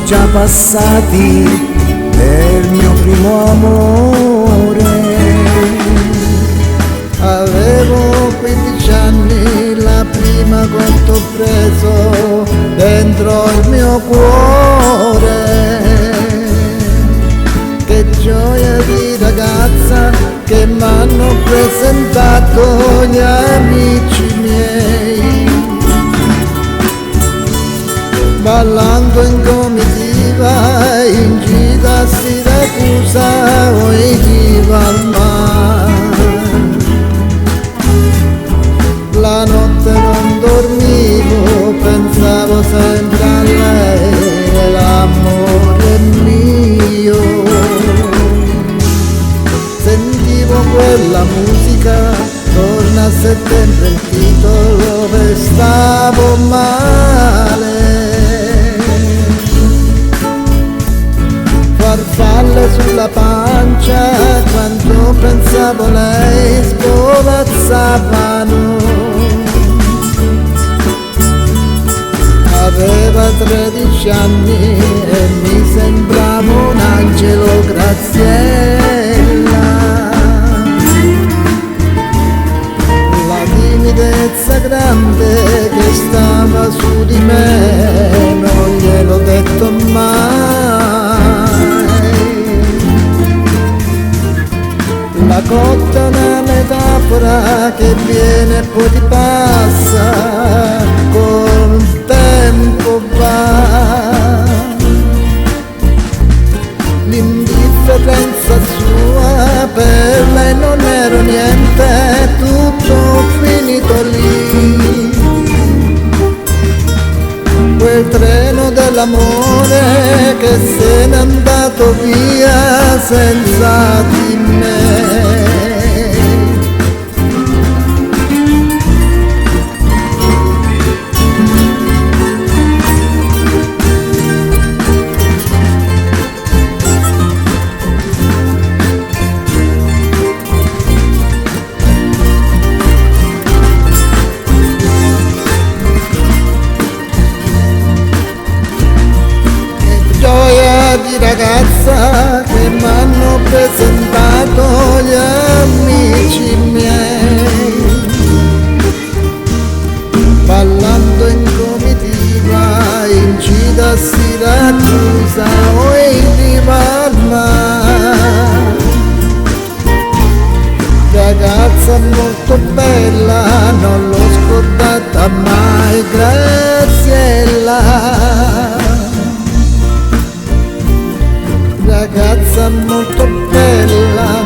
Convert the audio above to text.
già passati del mio primo amore. Avevo 15 anni, la prima che t'ho preso dentro il mio cuore. Che gioia di ragazza che m'hanno presentato gli amici miei. Ballando in comitiva in gita a Siracusa o in riva al mare. La notte non dormivo, pensavo sempre a lei, l'amore mio. Sentivo quella musica, torna a settembre il titolo, dove stavo male. Farfalle sulla pancia, quando pensavo a lei spolazzavano. Aveva 13 anni e mi sembrava un angelo, Graziella. La timidezza grande che stava su di me non gliel'ho detto mai. La cotta è una metafora che viene e poi ti passa, col tempo va. L'indifferenza sua per lei non ero niente, tutto finito lì. Quel treno dell'amore che se n'è andato via senza di me. Di ragazza che m'hanno presentato gli amici miei. Ballando in comitiva in gita a Siracusa o in riva al mare. Ragazza molto bella, non l'ho scordata mai, Graziella. Ragazza molto bella,